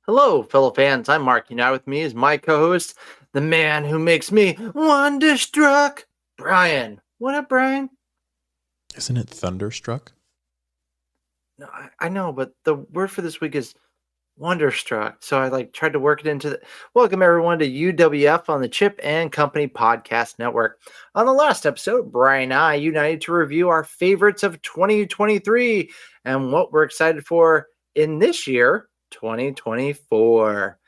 Hello, fellow fans. I'm Mark. United with me is my co-host, the man who makes me wonderstruck, Bryan. What up, Bryan? Isn't it Thunderstruck? No, I know, but the word for this week is wonderstruck. So I tried to work it into the. Welcome everyone to UWF on the Chip and Company Podcast Network. On the last episode, Bryan and I united to review our favorites of 2023 and what we're excited for in this year, 2024.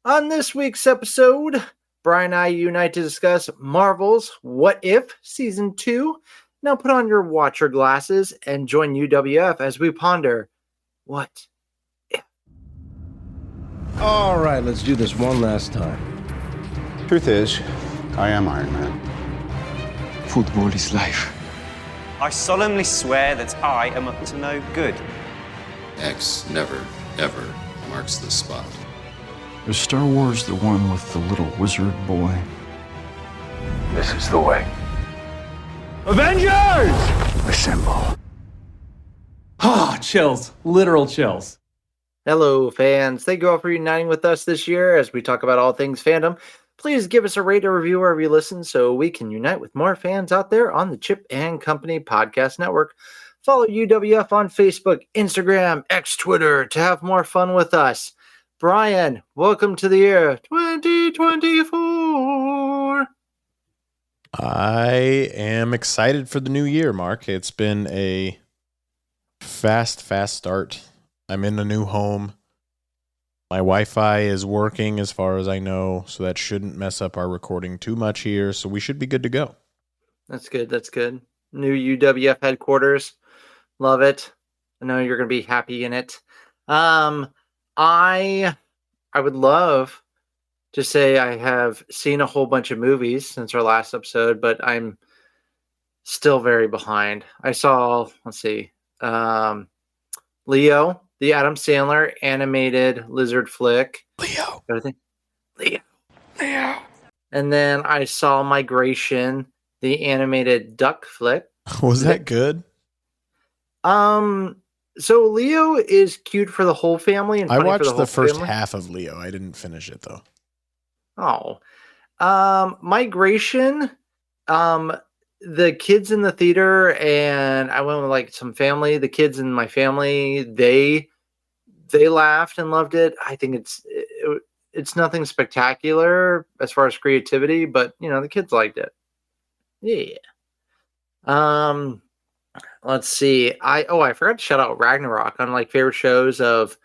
On this week's episode, Bryan and I unite to discuss Marvel's What If Season 2. Now put on your watcher glasses and join UWF as we ponder what if. All right, let's do this one last time. Truth is, I am Iron Man. Football is life. I solemnly swear that I am up to no good. X never, ever marks the spot. Is Star Wars the one with the little wizard boy? This is the way. Avengers! Assemble. Ah, chills. Literal chills. Hello, fans. Thank you all for uniting with us this year as we talk about all things fandom. Please give us a rate or review wherever you listen so we can unite with more fans out there on the Chip and Company Podcast Network. Follow UWF on Facebook, Instagram, X, Twitter to have more fun with us. Bryan, welcome to the year 2024. I am excited for the new year, Mark. It's been a fast start. I'm in a new home. My Wi-Fi is working as far as I know, so that shouldn't mess up our recording too much here, so we should be good to go. That's good. New UWF headquarters. Love it. I know you're going to be happy in it. I would love to say I have seen a whole bunch of movies since our last episode, but I'm still very behind. I saw, Leo, the Adam Sandler animated lizard flick. Leo. And then I saw Migration, the animated duck flick. Was that good? So Leo is cute for the whole family. And I funny watched for the first family. half of Leo. I didn't finish it, though. Oh. Migration, the kids in the theater, and I went with some family. The kids in my family, they laughed and loved it. I think it's nothing spectacular as far as creativity, but the kids liked it. Yeah. Let's see. I forgot to shout out Ragnarok on favorite shows of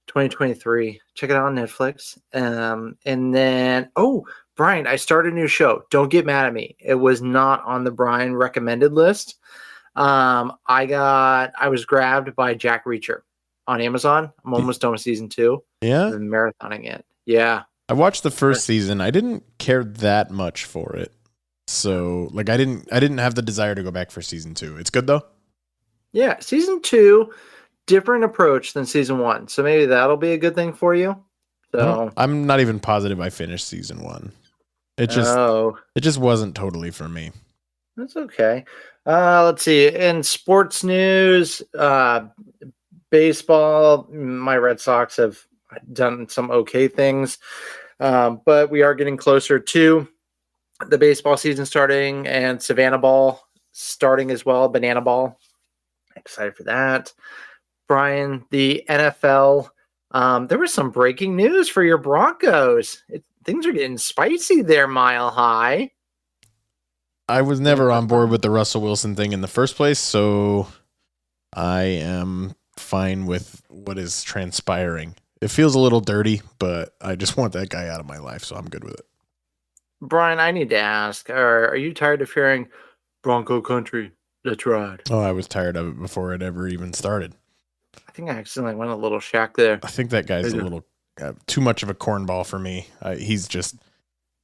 2023. Check it out on Netflix. And then Bryan, I started a new show. Don't get mad at me. It was not on the Bryan recommended list. I was grabbed by Jack Reacher on Amazon. I'm almost done with season 2. Yeah? I'm marathoning it. Yeah. I watched the first season. I didn't care that much for it. So, I didn't have the desire to go back for season 2. It's good though? Yeah, season 2, different approach than season 1. So maybe that'll be a good thing for you. So I'm not even positive I finished season 1. It just wasn't totally for me. That's okay. Let's see. In sports news, baseball, my Red Sox have done some okay things. But we are getting closer to the baseball season starting and Savannah ball starting as well. Banana ball. Excited for that. Bryan, the NFL, there was some breaking news for your Broncos. Things are getting spicy there, Mile High. I was never on board with the Russell Wilson thing in the first place, so I am fine with what is transpiring. It feels a little dirty, but I just want that guy out of my life, so I'm good with it. Bryan, I need to ask, are you tired of hearing Bronco country? That's right. Oh, I was tired of it before it ever even started. I think I accidentally went a little shack there. I think that guy's a little too much of a cornball for me. He's just,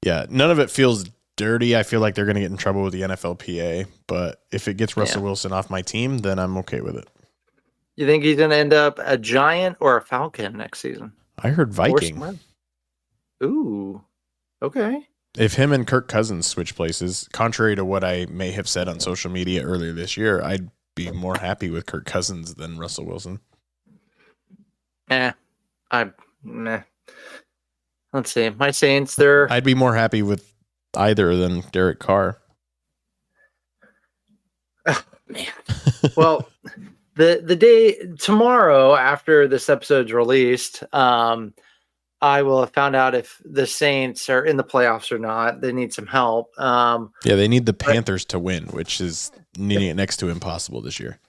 none of it feels dirty. I feel like they're going to get in trouble with the NFLPA, but if it gets Russell Wilson off my team, then I'm okay with it. You think he's going to end up a Giant or a Falcon next season? I heard Viking. Ooh, okay. If him and Kirk Cousins switch places, contrary to what I may have said on social media earlier this year, I'd be more happy with Kirk Cousins than Russell Wilson. I'm Meh. Let's see. My Saints, they're I'd be more happy with either than Derek Carr. man. Well, the day tomorrow after this episode's released, I will have found out if the Saints are in the playoffs or not. They need some help. Yeah, they need the Panthers to win, which is needing it next to impossible this year.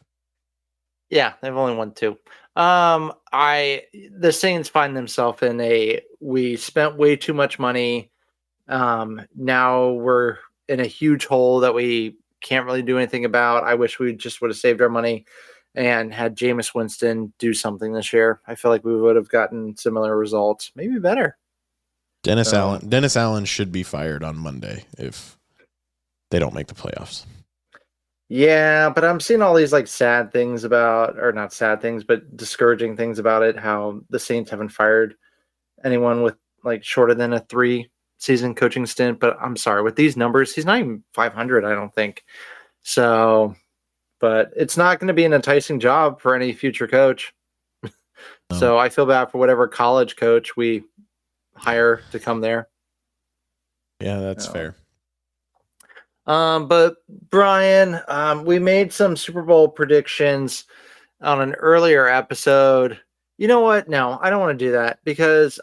Yeah, they've only won 2. The Saints find themselves in we spent way too much money. Now we're in a huge hole that we can't really do anything about. I wish we just would have saved our money and had Jameis Winston do something this year. I feel like we would have gotten similar results, maybe better. Dennis Allen should be fired on Monday if they don't make the playoffs. Yeah, but I'm seeing all these like sad things about, or not sad things, but discouraging things about it. How the Saints haven't fired anyone with like shorter than a 3-season coaching stint. But I'm sorry, with these numbers, he's not even 500, I don't think. So, but it's not going to be an enticing job for any future coach. No. So I feel bad for whatever college coach we hire to come there. Yeah, that's fair. But Bryan, we made some Super Bowl predictions on an earlier episode. You know what? No, I don't want to do that because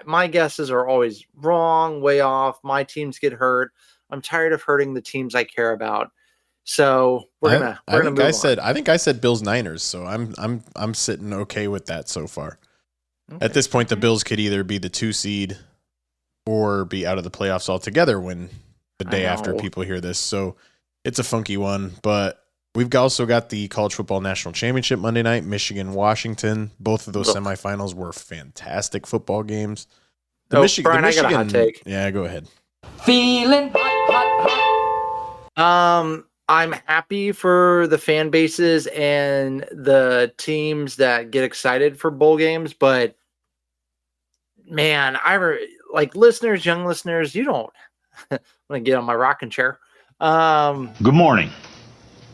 my guesses are always wrong, way off. My teams get hurt. I'm tired of hurting the teams I care about. So we're gonna move on. I think I said Bills Niners, so I'm sitting okay with that so far. Okay. At this point, the Bills could either be the 2 seed or be out of the playoffs altogether when the day after people hear this. So it's a funky one, but we've also got the College Football National Championship Monday night, Michigan, Washington. Both of those semifinals were fantastic football games. Bryan, I got a hot take. Yeah, go ahead. Feeling hot. I'm happy for the fan bases and the teams that get excited for bowl games, but man, like listeners, young listeners, you don't want to get on my rocking chair. Good morning.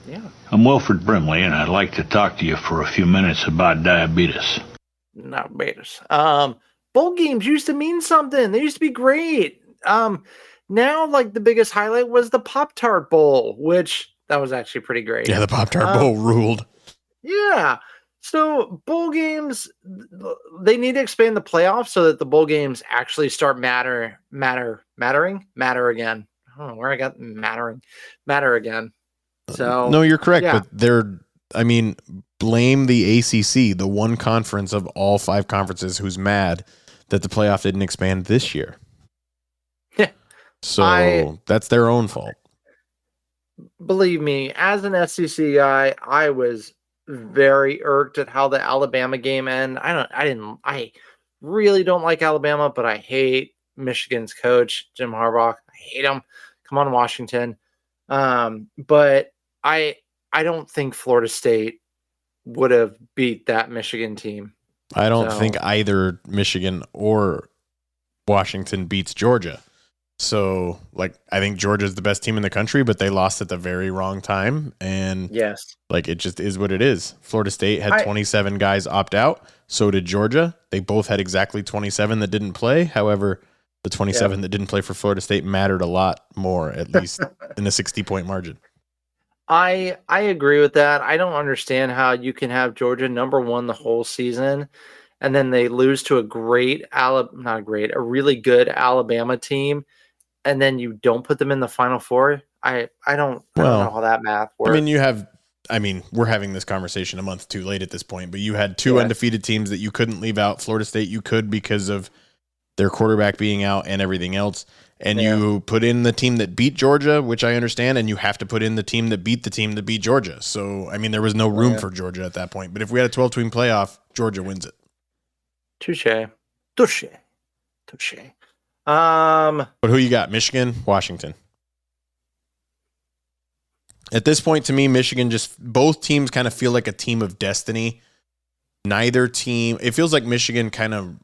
Yeah. I'm Wilfred Brimley, and I'd like to talk to you for a few minutes about diabetes. Diabetes. Bowl games used to mean something. They used to be great. Now, like the biggest highlight was the Pop-Tart Bowl, which that was actually pretty great. Yeah, the Pop-Tart Bowl ruled. Yeah. So bowl games, they need to expand the playoffs so that the bowl games actually start matter again. I don't know where I got matter again. So no, you're correct, yeah. But blame the ACC, the one conference of all 5 conferences who's mad that the playoff didn't expand this year. Yeah. So that's their own fault. Believe me, as an SEC guy, I was very irked at how the Alabama game ended. I really don't like Alabama, but I hate Michigan's coach, Jim Harbaugh. I hate him. Come on, Washington. But I don't think Florida State would have beat that Michigan team. I don't think either Michigan or Washington beats Georgia. So, I think Georgia's the best team in the country, but they lost at the very wrong time. And yes, it just is what it is. Florida State had 27 guys opt out. So did Georgia. They both had exactly 27 that didn't play. However, the 27 that didn't play for Florida State mattered a lot more, at least in a 60-point margin. I agree with that. I don't understand how you can have Georgia number 1 the whole season, and then they lose to a really good Alabama team, and then you don't put them in the Final Four. I don't know how that math works. We're having this conversation a month too late at this point, but you had 2 undefeated teams that you couldn't leave out. Florida State, you could because of their quarterback being out and everything else. And you put in the team that beat Georgia, which I understand, and you have to put in the team that beat Georgia. So, there was no room for Georgia at that point. But if we had a 12-team playoff, Georgia wins it. Touche. But who you got? Michigan, Washington. At this point, to me, Michigan both teams kind of feel like a team of destiny. Neither team, it feels like Michigan the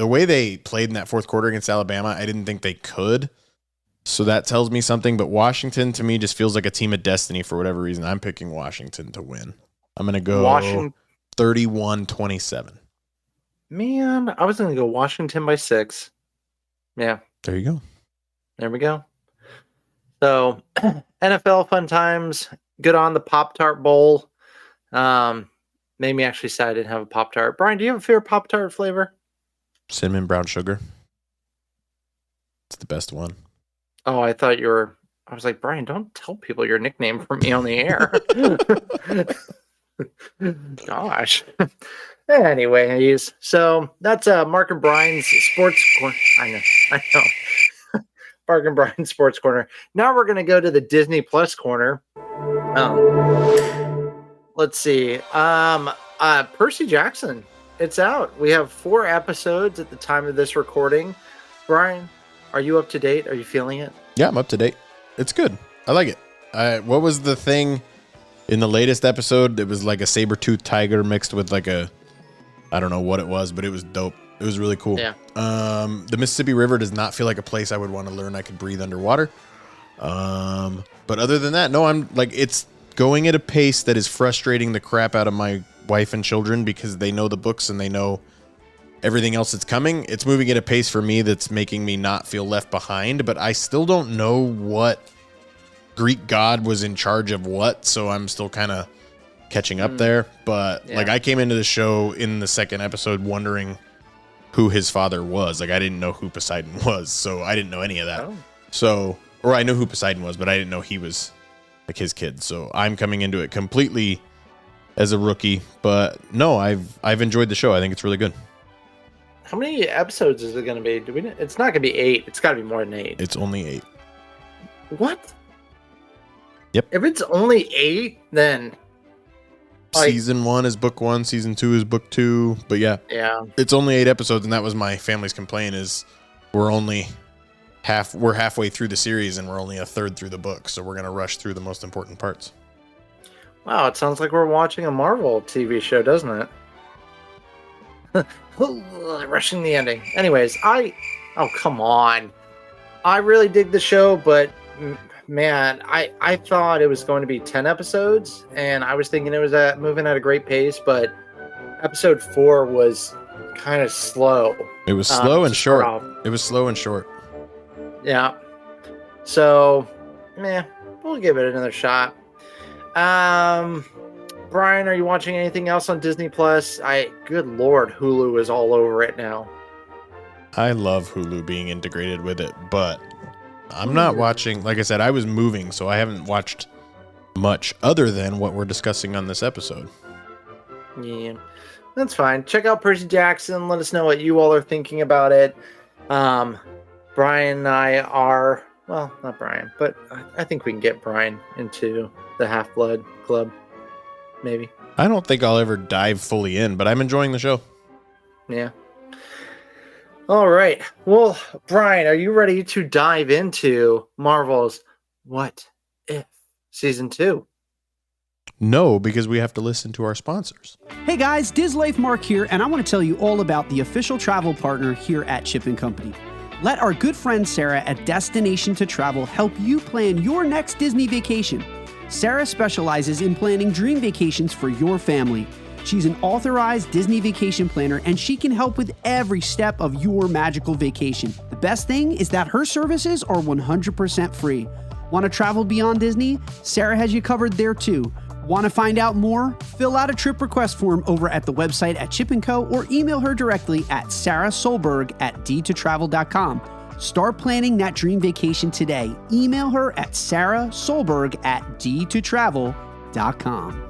way they played in that fourth quarter against Alabama, I didn't think they could. So that tells me something. But Washington, to me, just feels like a team of destiny for whatever reason. I'm picking Washington to win. I'm going to go 31-27. Man, I was going to go Washington by 6. Yeah, There you go. there we go. So, NFL fun times. Good on the Pop-Tart Bowl. Made me actually sad I didn't have a Pop-Tart. Brian, do you have a favorite Pop-Tart flavor? Cinnamon brown sugar. It's the best one. Oh, I thought you were... I was like, Brian, don't tell people your nickname for me on the air. Gosh. Anyways, so that's Mark and Brian's Sports Corner. I know. Mark and Brian's Sports Corner. Now we're going to go to the Disney Plus corner. Let's see. Percy Jackson. It's out. We have 4 episodes at the time of this recording. Brian, are you up to date? Are you feeling it? Yeah, I'm up to date. It's good. I like it. What was the thing in the latest episode? It was like a saber-toothed tiger mixed with like a, I don't know what it was, but it was dope. It was really cool. Yeah. The Mississippi River does not feel like a place I would want to learn I could breathe underwater. But other than that, no, I'm like, it's going at a pace that is frustrating the crap out of my wife and children because they know the books and they know everything else that's coming. It's moving at a pace for me that's making me not feel left behind, but I still don't know what Greek god was in charge of what, so I'm still kind of catching up there. But like, I came into the show in the second episode wondering who his father was. Like, I didn't know who Poseidon was, so I didn't know any of that. So, or I knew who Poseidon was, but I didn't know he was like his kid. So I'm coming into it completely as a rookie. But no, I've enjoyed the show. I think it's really good. How many episodes is it going to be? It's not going to be 8. It's got to be more than 8. It's only 8. What? Yep. If it's only 8, then season 1 is book 1, season 2 is book 2. But yeah, it's only 8 episodes, and that was my family's complaint is we're halfway through the series and we're only a third through the book, so we're going to rush through the most important parts. Wow, it sounds like we're watching a Marvel TV show, doesn't it? Rushing the ending. Anyways, oh, come on. I really dig the show, but man, I thought it was going to be 10 episodes, and I was thinking it was moving at a great pace, but episode 4 was kind of slow. It was slow and short. It was slow and short. Yeah. So, we'll give it another shot. Brian, are you watching anything else on Disney Plus? Good Lord, Hulu is all over it now. I love Hulu being integrated with it, but I'm not watching. Like I said, I was moving, so I haven't watched much other than what we're discussing on this episode. Yeah, that's fine. Check out Percy Jackson. Let us know what you all are thinking about it. Brian and I are, well, not Brian, but I think we can get Brian into the Half-Blood Club. Maybe. I don't think I'll ever dive fully in, but I'm enjoying the show. Yeah. All right. Well, Brian, are you ready to dive into Marvel's What If Season 2? No, because we have to listen to our sponsors. Hey guys, Diz Life Mark here, and I want to tell you all about the official travel partner here at Chip & Company. Let our good friend Sarah at Destination to Travel help you plan your next Disney vacation. Sarah specializes in planning dream vacations for your family. She's an authorized Disney vacation planner, and she can help with every step of your magical vacation. The best thing is that her services are 100% free. Want to travel beyond Disney? Sarah has you covered there too. Want to find out more? Fill out a trip request form over at the website at Chip & Co. or email her directly at sarahsolberg@d2travel.com. Start planning that dream vacation today. Email her at sarahsolberg@d2travel.com.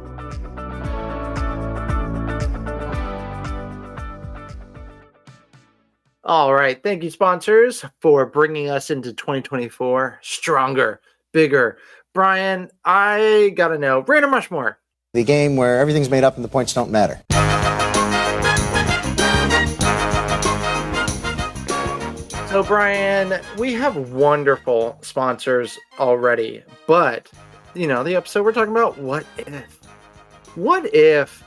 All right. Thank you, sponsors, for bringing us into 2024 stronger, bigger. Brian, I got to know, Random Rushmore. The game where everything's made up and the points don't matter. So, Brian, we have wonderful sponsors already, but, the episode we're talking about, what if? What if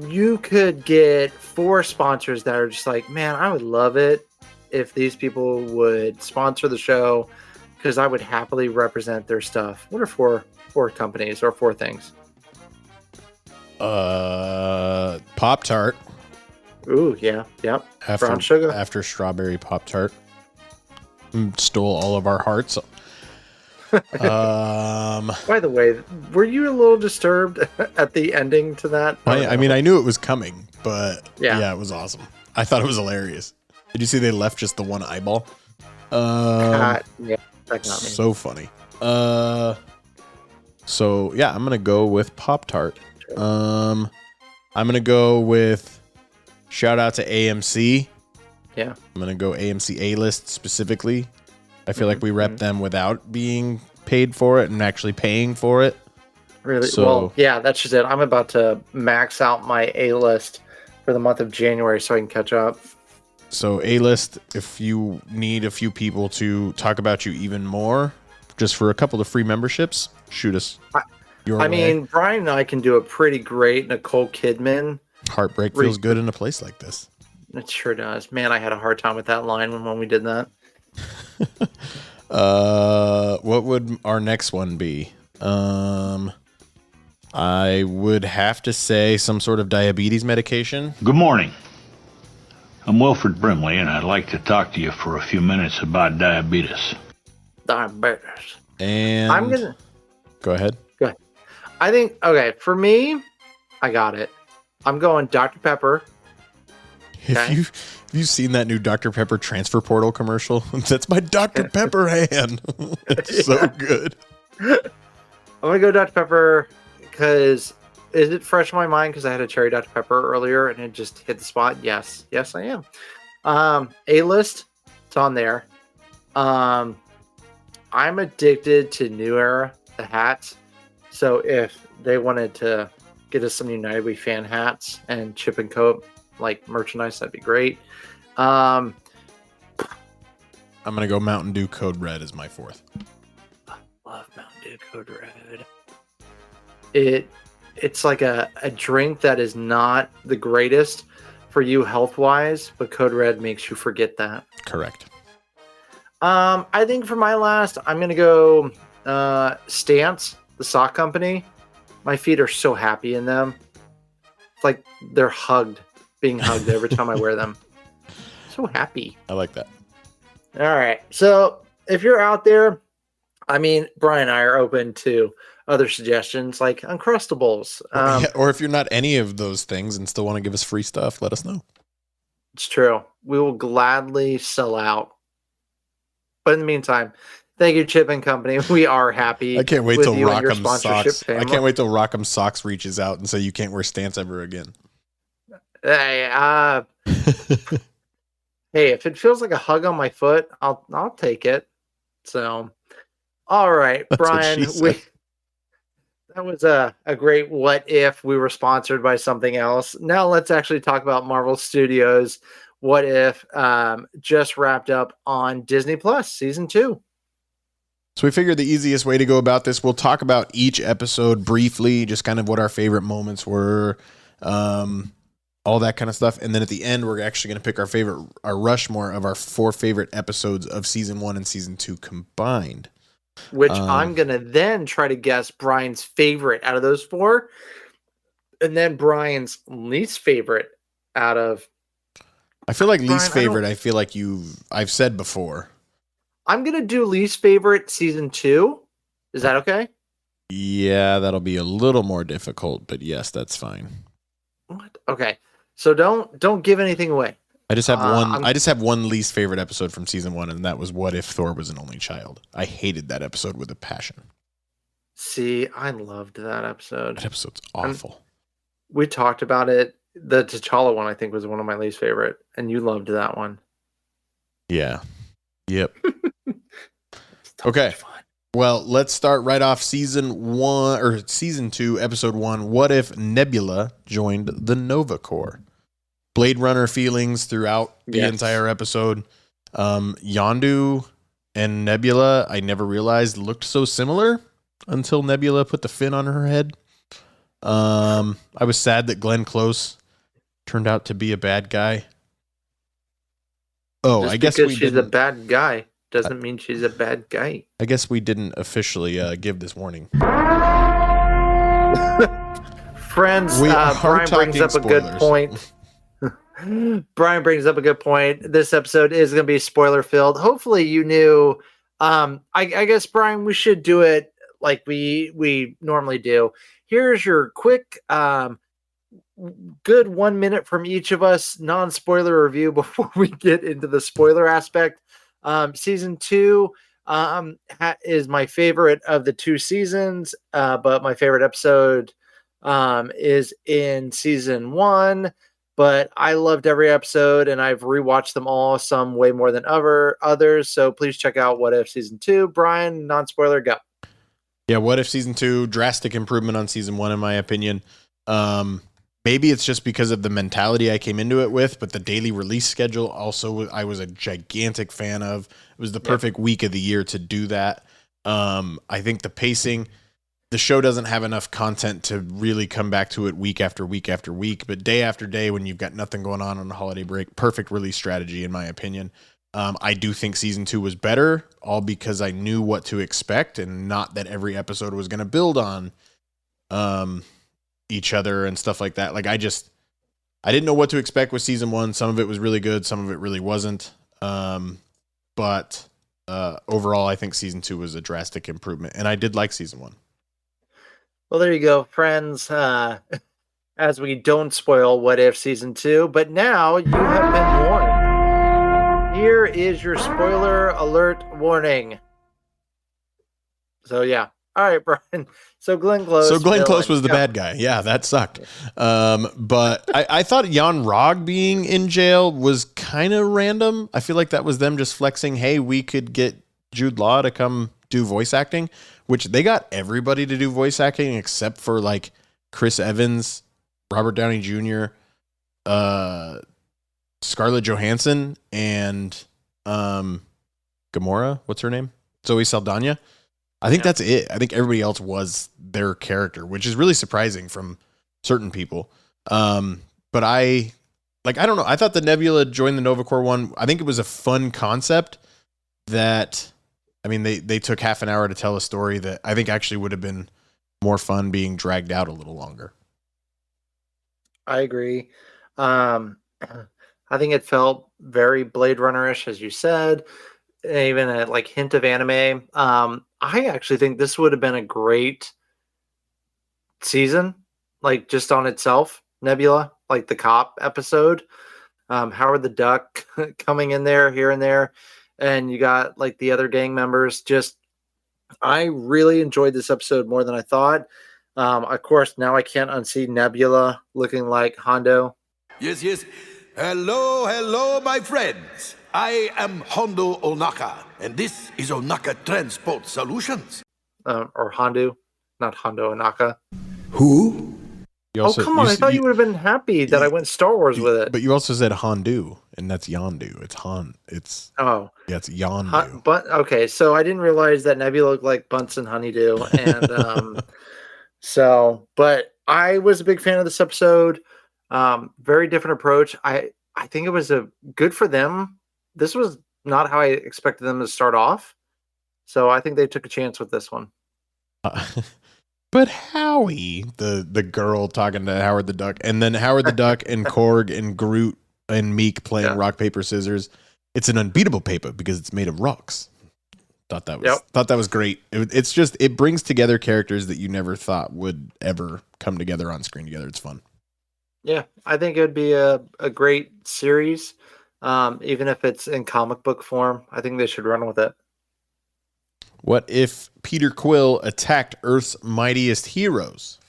you could get 4 sponsors that are just like, man, I would love it if these people would sponsor the show because I would happily represent their stuff. What are 4 companies or 4 things? Pop-Tart. Ooh, yeah, yep. After, Brown sugar. After strawberry Pop-Tart. Stole all of our hearts. By the way, were you a little disturbed at the ending to that? I mean, I knew it was coming, but yeah, it was awesome. I thought it was hilarious. Did you see they left just the one eyeball? yeah, that got me. So funny. So yeah, I'm gonna go with Pop-Tart. I'm gonna go with shout out to AMC. Yeah. I'm gonna go AMC A-List specifically. I feel like we rep them without being paid for it and actually paying for it. Really? So, well, yeah, that's just it. I'm about to max out my A-list for the month of January so I can catch up. So A-List, if you need a few people to talk about you even more, just for a couple of free memberships, shoot us your way. I mean, Bryan and I can do a pretty great Nicole Kidman. Heartbreak feels good in a place like this. It sure does. Man, I had a hard time with that line when we did that. What would our next one be? I would have to say some sort of diabetes medication. Good morning. I'm Wilfred Brimley, and I'd like to talk to you for a few minutes about diabetes. Diabetes. And I'm gonna go ahead. Go ahead. I think for me, I got it. I'm going Dr. Pepper. Okay. Have you seen that new Dr. Pepper transfer portal commercial? That's my Dr. Pepper hand. It's so good. I'm gonna go Dr. Pepper because is it fresh in my mind because I had a cherry Dr. Pepper earlier and it just hit the spot? Yes, I am. A-List, it's on there. I'm addicted to New Era, the hats. So if they wanted to get us some United We fan hats and Chip and Cope like merchandise, that'd be great. I'm gonna go Mountain Dew Code Red as my fourth. I love Mountain Dew Code Red. It's like a drink that is not the greatest for you health wise, but Code Red makes you forget that. Correct. I think for my last, I'm gonna go Stance, the sock company. My feet are so happy in them. It's like they're being hugged every time I wear them. So happy. I like that. All right. So if you're out there, I mean, Bryan and I are open to other suggestions like Uncrustables. Or if you're not any of those things and still want to give us free stuff, let us know. It's true. We will gladly sell out. But in the meantime, thank you, Chip and Company. We are happy. I can't wait till Rock'em Socks. Family. I can't wait till Rock'em Socks reaches out and say you can't wear Stance ever again. Hey, hey, if it feels like a hug on my foot, I'll take it. So, all right, That's Bryan, that was a great what if we were sponsored by something else. Now let's actually talk about Marvel Studios. What If just wrapped up on Disney Plus season 2. So we figured the easiest way to go about this, we'll talk about each episode briefly, just kind of what our favorite moments were, all that kind of stuff. And then at the end, we're actually going to pick our Rushmore of our 4 favorite episodes of season 1 and season 2 combined. Which I'm going to then try to guess Bryan's favorite out of those 4. And then Bryan's least favorite out of... I feel like least favorite, I feel like I've said before. I'm going to do least favorite season 2. Is that okay? Yeah, that'll be a little more difficult, but yes, that's fine. What? Okay. So don't give anything away. I just have one. I just have one least favorite episode from season 1, and that was "What If Thor Was an Only Child." I hated that episode with a passion. See, I loved that episode. That episode's awful. We talked about it. The T'Challa one, I think, was one of my least favorite, and you loved that one. Yeah. Yep. Okay. Well, let's start right off season 2, episode 1. What if Nebula joined the Nova Corps? Blade Runner feelings throughout the entire episode. Yondu and Nebula, I never realized looked so similar until Nebula put the fin on her head. I was sad that Glenn Close turned out to be a bad guy. Oh, Just I guess because she's a bad guy doesn't mean she's a bad guy. I guess we didn't officially give this warning. Friends, Bryan brings up a good point. Brian brings up a good point. This episode is going to be spoiler filled. Hopefully, you knew. I guess Brian, we should do it like we normally do. Here's your quick, good 1 minute from each of us, non-spoiler review before we get into the spoiler aspect. Season 2 is my favorite of the 2 seasons, but my favorite episode is in season 1. But I loved every episode, and I've rewatched them all, some way more than others. So please check out What If Season 2. Brian, non-spoiler, go. Yeah, What If Season 2, drastic improvement on Season 1, in my opinion. Maybe it's just because of the mentality I came into it with, but the daily release schedule also I was a gigantic fan of. It was the perfect week of the year to do that. I think the pacing, the show doesn't have enough content to really come back to it week after week after week, but day after day when you've got nothing going on the holiday break, perfect release strategy in my opinion. I do think season 2 was better, all because I knew what to expect and not that every episode was going to build on each other and stuff like that. Like I didn't know what to expect with season 1. Some of it was really good, some of it really wasn't. But overall, I think season 2 was a drastic improvement, and I did like season 1. Well, there you go, friends. As we don't spoil What If Season 2, but now you have been warned. Here is your spoiler alert warning. So, yeah. All right, Brian. So, Glenn Close. Close was the bad guy. Yeah, that sucked. But I thought Jan Rog being in jail was kind of random. I feel like that was them just flexing, hey, we could get Jude Law to come do voice acting, which they got everybody to do voice acting except for like Chris Evans, Robert Downey Jr., Scarlett Johansson, and Gamora. What's her name? Zoe Saldana. I think that's it. I think everybody else was their character, which is really surprising from certain people. But I don't know. I thought the Nebula joined the Nova Corps one. I think it was a fun concept that, I mean, they took half an hour to tell a story that I think actually would have been more fun being dragged out a little longer. I agree. I think it felt very Blade Runner-ish, as you said, even a like hint of anime. I actually think this would have been a great season, like just on itself. Nebula, like the cop episode. Howard the Duck coming in there, here and there. And you got like the other gang members. Just, I really enjoyed this episode more than I thought. Of course, now I can't unsee Nebula looking like Hondo. Yes. Hello, my friends. I am Hondo Onaka, and this is Onaka Transport Solutions. Or Hondo, not Hondo Onaka. Who? Come on. I thought you would have been happy that I went Star Wars with it. But you also said Hondu, and that's Yondu. It's Han. It's Yondu. But okay, so I didn't realize that Nebula looked like Bunsen Honeydew, and but I was a big fan of this episode. Very different approach. I think it was a good for them. This was not how I expected them to start off, so I think they took a chance with this one. But Howie, the girl talking to Howard the Duck, and then Howard the Duck and Korg and Groot and Meek playing rock, paper, scissors. It's an unbeatable paper because it's made of rocks. Thought that was great. It brings together characters that you never thought would ever come together on screen together. It's fun. Yeah, I think it would be a great series, even if it's in comic book form. I think they should run with it. What if Peter Quill attacked Earth's mightiest heroes?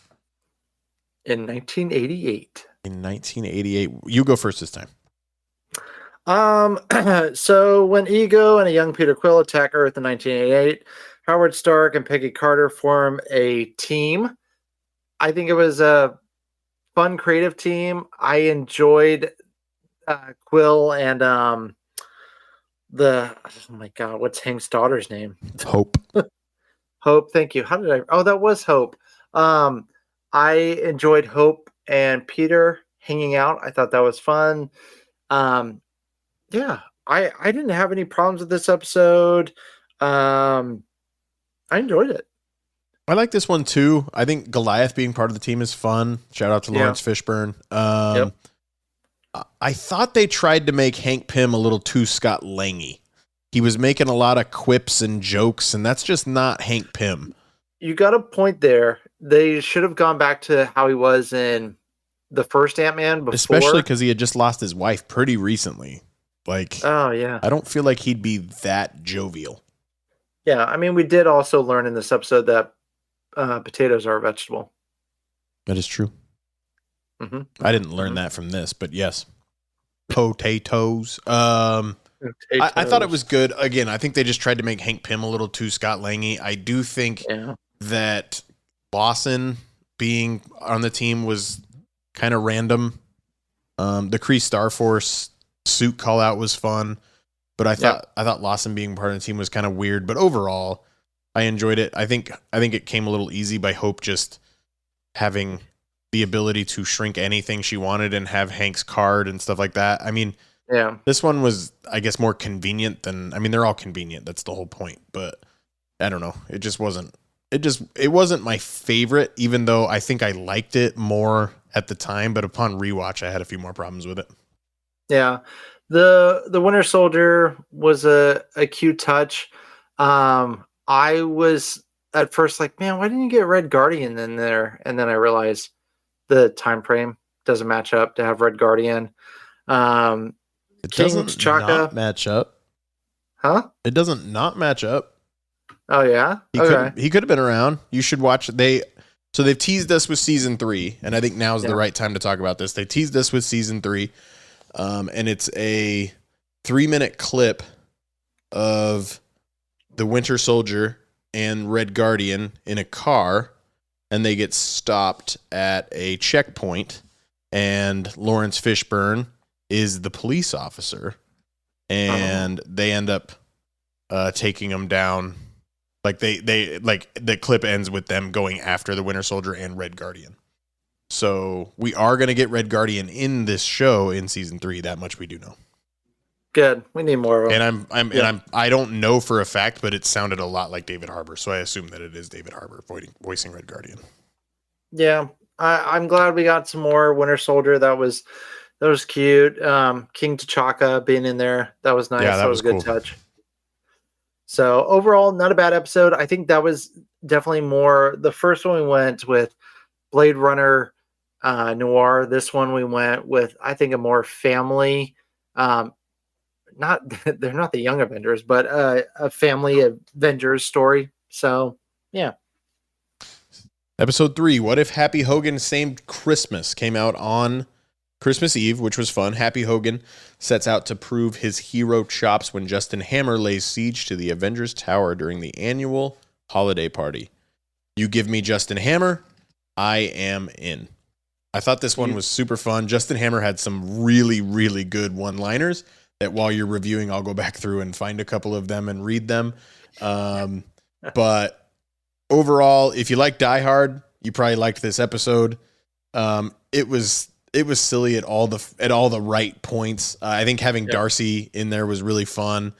In 1988. In 1988. You go first this time. So when Ego and a young Peter Quill attack Earth in 1988, Howard Stark and Peggy Carter form a team. I think it was a fun, creative team. I enjoyed Quill and oh my god, what's Hank's daughter's name? Hope. Hope, thank you. That was Hope. I enjoyed Hope and Peter hanging out. I thought that was fun. Yeah, I didn't have any problems with this episode. I enjoyed it. I like this one too. I think Goliath being part of the team is fun. Shout out to Lawrence Fishburne. I thought they tried to make Hank Pym a little too Scott Langy. He was making a lot of quips and jokes, and that's just not Hank Pym. You got a point there. They should have gone back to how he was in the first Ant-Man before. Especially because he had just lost his wife pretty recently. Like, oh, yeah. I don't feel like he'd be that jovial. Yeah, I mean, we did also learn in this episode that potatoes are a vegetable. That is true. Mm-hmm. I didn't learn that from this, but yes. Potatoes. I thought it was good. Again, I think they just tried to make Hank Pym a little too Scott Langy. I do think that Lawson being on the team was kind of random. The Kree Star Force suit call out was fun, but I thought Lawson being part of the team was kind of weird. But overall, I enjoyed it. I think it came a little easy by Hope just having the ability to shrink anything she wanted and have Hank's card and stuff like that. I mean, this one was, I guess, more convenient than, I mean, they're all convenient. That's the whole point, but I don't know. It just wasn't, it wasn't my favorite, even though I think I liked it more at the time, but upon rewatch, I had a few more problems with it. Yeah. The Winter Soldier was a cute touch. I was at first like, man, why didn't you get Red Guardian in there? And then I realized the time frame doesn't match up to have Red Guardian. It doesn't not match up. Huh? It doesn't not match up. Oh yeah? He could have been around. You should watch. So they've teased us with season 3, and I think now's the right time to talk about this. They teased us with season 3, and it's a 3-minute clip of the Winter Soldier and Red Guardian in a car, and they get stopped at a checkpoint, and Lawrence Fishburne is the police officer, and they end up taking them down. Like they like the clip ends with them going after the Winter Soldier and Red Guardian. So we are going to get Red Guardian in this show in season 3. That much we do know. Good. We need more of them. And I don't know for a fact, but it sounded a lot like David Harbour, so I assume that it is David Harbour voicing Red Guardian. Yeah, I'm glad we got some more Winter Soldier. That was cute. King T'Chaka being in there, that was nice. Yeah, that was a good cool. touch. So overall, not a bad episode. I think that was definitely more. The first one we went with Blade Runner noir. This one we went with, I think, a more family. Not they're not the Young Avengers, but a family Avengers story. So yeah. Episode 3, What If Happy Hogan Saved Christmas, came out on Christmas Eve, which was fun. Happy Hogan sets out to prove his hero chops when Justin Hammer lays siege to the Avengers Tower during the annual holiday party. You give me Justin Hammer, I am in. I thought this one was super fun. Justin Hammer had some really, really good one-liners that while you're reviewing, I'll go back through and find a couple of them and read them. But overall, if you like Die Hard, you probably liked this episode. It was silly at all the right points. I think having Darcy in there was really fun.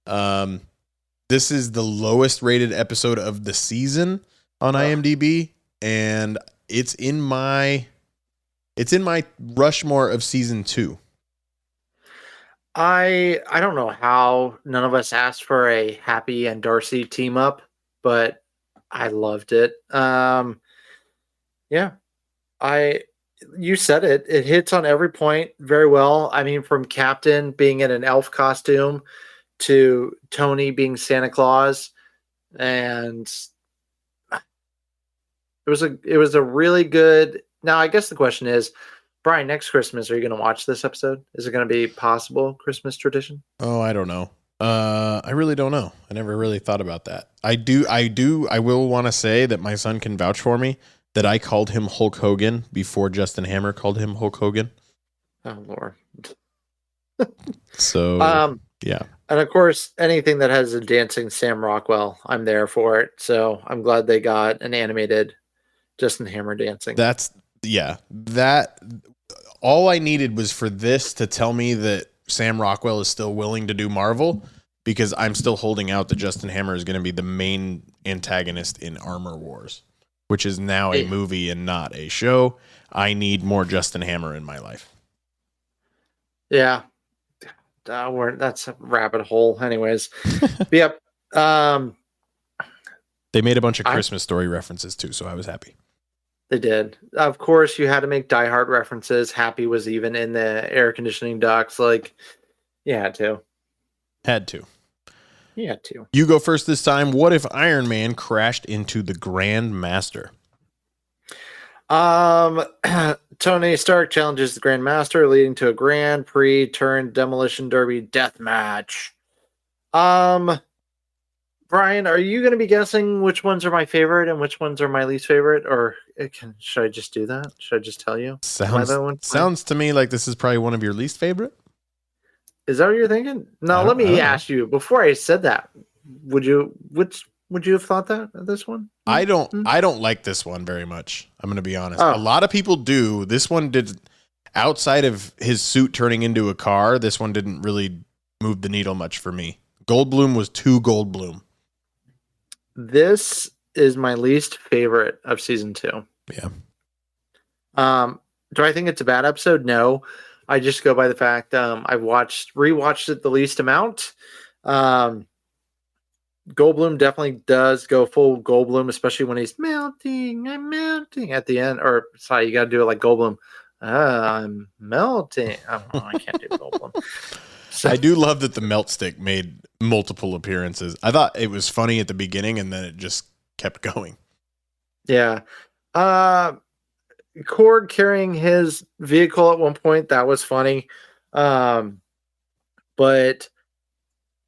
This is the lowest rated episode of the season on IMDb, and it's in my Rushmore of season 2. I don't know how none of us asked for a Happy and Darcy team up, but I loved it. You said it. It hits on every point very well. I mean, from Captain being in an elf costume to Tony being Santa Claus, and it was a really good. Now, I guess the question is, Bryan, next Christmas, are you going to watch this episode? Is it going to be possible Christmas tradition? Oh, I don't know. I really don't know. I never really thought about that. I will want to say that my son can vouch for me that I called him Hulk Hogan before Justin Hammer called him Hulk Hogan. Oh, Lord. So, yeah. And of course, anything that has a dancing Sam Rockwell, I'm there for it. So I'm glad they got an animated Justin Hammer dancing. That all I needed was for this to tell me that Sam Rockwell is still willing to do Marvel, because I'm still holding out that Justin Hammer is going to be the main antagonist in Armor Wars, which is now a movie and not a show. I need more Justin Hammer in my life. Yeah. That's a rabbit hole. Anyways. Yep. They made a bunch of Christmas Story references too, so I was happy. They did. Of course, you had to make Die Hard references. Happy was even in the air conditioning ducts. Like, you had to. Had to. You had to. You go first this time. What if Iron Man crashed into the Grand Master? Tony Stark challenges the Grand Master, leading to a Grand Prix turned Demolition Derby death match. Brian, are you going to be guessing which ones are my favorite and which ones are my least favorite, or should I just do that? Should I just tell you? Sounds to me like this is probably one of your least favorite. Is that what you're thinking? No, let me ask you. Before I said that, would you have thought that this one? I don't like this one very much. I'm going to be honest. A lot of people do. This one did. Outside of his suit turning into a car, this one didn't really move the needle much for me. Goldblum was too Goldblum. This is my least favorite of season 2. Yeah. Do I think it's a bad episode? No. I just go by the fact I've rewatched it the least amount. Goldblum definitely does go full Goldblum, especially when he's melting. I'm melting at the end. Or sorry, you got to do it like Goldblum. I'm melting. I can't do Goldblum. So, I do love that the melt stick made multiple appearances. I thought it was funny at the beginning, and then it just kept going. Yeah. Korg carrying his vehicle at one point, that was funny. But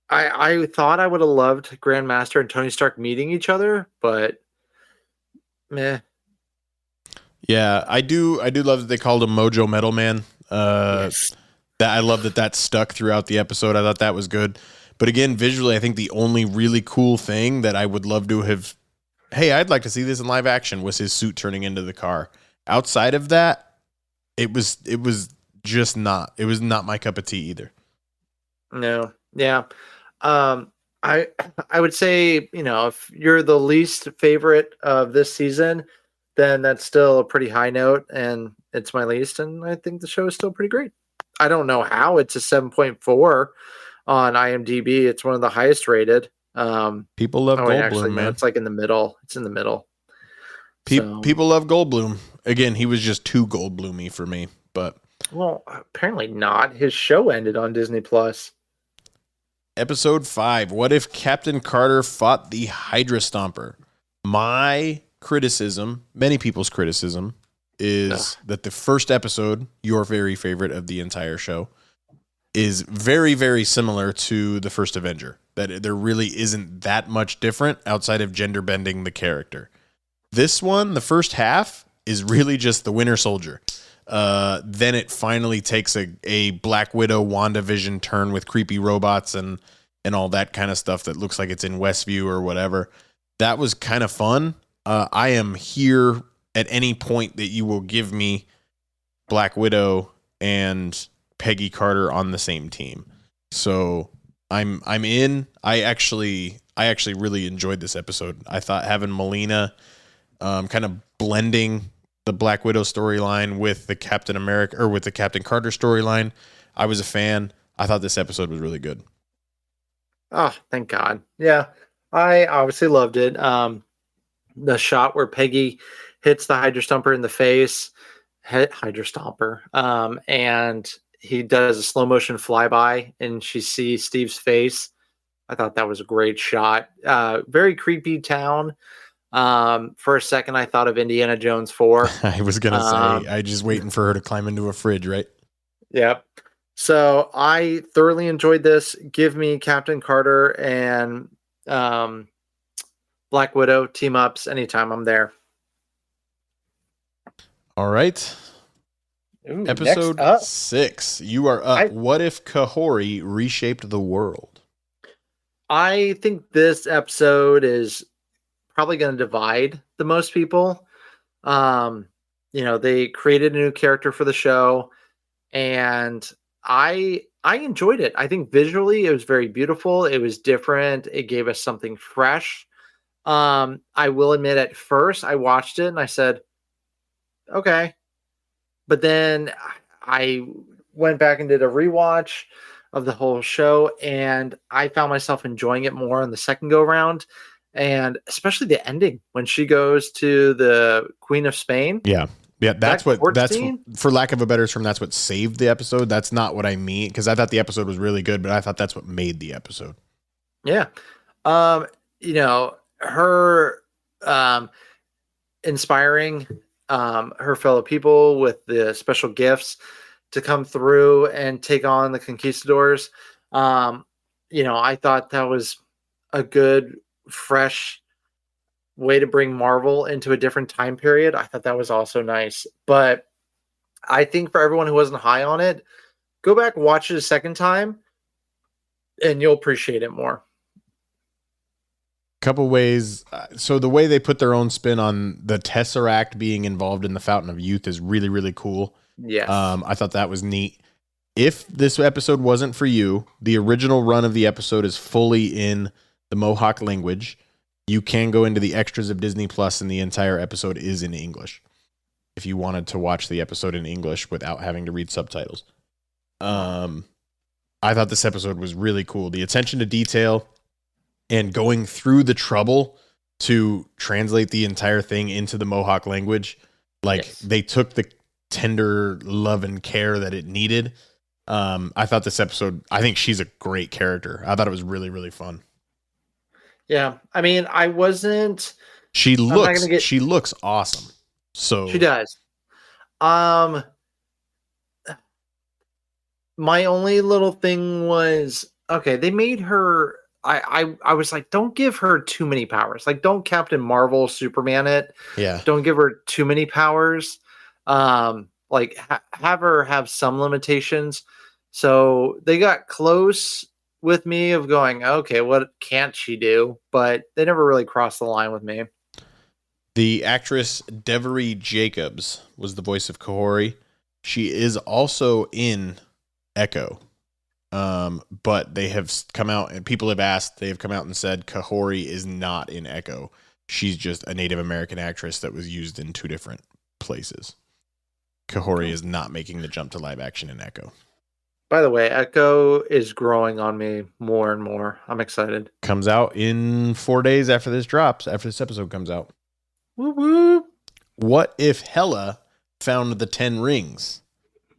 I thought I would have loved Grandmaster and Tony Stark meeting each other, but meh. Yeah, I do love that they called him Mojo Metal Man. Yes. That I love that stuck throughout the episode. I thought that was good. But again, visually, I think the only really cool thing that I would love to have, hey, I'd like to see this in live action, was his suit turning into the car. Outside of that, it was just not. It was not my cup of tea either. No. Yeah. I would say, if you're the least favorite of this season, then that's still a pretty high note, and it's my least, and I think the show is still pretty great. I don't know how it's a 7.4 on IMDb. It's one of the highest rated. People love Goldblum, man. It's like in the middle. It's in the middle. People love Goldblum. Again, he was just too Goldbloomy for me. But well, apparently not. His show ended on Disney Plus. Episode 5. What if Captain Carter fought the Hydra Stomper? My criticism, many people's criticism, is that the first episode, your very favorite of the entire show, is very, very similar to the first Avenger. That there really isn't that much different outside of gender bending the character. This one, the first half, is really just the Winter Soldier. Then it finally takes a Black Widow WandaVision turn with creepy robots and all that kind of stuff that looks like it's in Westview or whatever. That was kind of fun. I am here at any point that you will give me Black Widow and Peggy Carter on the same team. So I'm in. I actually really enjoyed this episode. I thought having Melina kind of blending the Black Widow storyline with the Captain America or with the Captain Carter storyline, I was a fan. I thought this episode was really good. Oh, thank God. Yeah, I obviously loved it. The shot where Peggy hits the Hydra Stomper in the face, Hydra Stomper, and he does a slow motion flyby and she sees Steve's face. I thought that was a great shot. Very creepy town. For a second, I thought of Indiana Jones 4. I was going to say, I just waiting for her to climb into a fridge, right? Yep. So I thoroughly enjoyed this. Give me Captain Carter and Black Widow team ups anytime. I'm there. All right. Ooh, Episode 6. You are up. What if Kahori reshaped the world? I think this episode is probably going to divide the most people. They created a new character for the show, and I enjoyed it. I think visually it was very beautiful. It was different. It gave us something fresh. I will admit, at first I watched it and I said, okay. But then I went back and did a rewatch of the whole show, and I found myself enjoying it more on the second go round, and especially the ending when she goes to the Queen of Spain. Yeah. Yeah, that's That court that's scene? for lack of a better term, that's what saved the episode. That's not what I mean, because I thought the episode was really good, but I thought that's what made the episode. Yeah. Her inspiring her fellow people with the special gifts to come through and take on the conquistadors. I thought that was a good, fresh way to bring Marvel into a different time period. I thought that was also nice. But I think for everyone who wasn't high on it, go back, watch it a second time, and you'll appreciate it more. Couple ways. So the way they put their own spin on the Tesseract being involved in the Fountain of Youth is really, really cool. Yes. I thought that was neat. If this episode wasn't for you, the original run of the episode is fully in the Mohawk language. You can go into the extras of Disney Plus, and the entire episode is in English if you wanted to watch the episode in English without having to read subtitles. I thought this episode was really cool. The attention to detail and going through the trouble to translate the entire thing into the Mohawk language. They took the tender love and care that it needed. I thought this episode, I think she's a great character. I thought it was really, really fun. Yeah. I mean, I wasn't. She looks awesome. So she does. My only little thing was, okay, they made her. I was like, don't give her too many powers. Like, don't Captain Marvel Superman it. Yeah. Don't give her too many powers. Have her have some limitations. So they got close with me of going, okay, what can't she do? But they never really crossed the line with me. The actress Devery Jacobs was the voice of Kahori. She is also in Echo. But they have come out and people have asked, they have come out and said Kahori is not in Echo. She's just a Native American actress that was used in two different places. Kahori is not making the jump to live action in Echo. By the way, Echo is growing on me more and more. I'm excited. Comes out in 4 days after this drops, after this episode comes out. Woo woo. What if Hela found the 10 rings?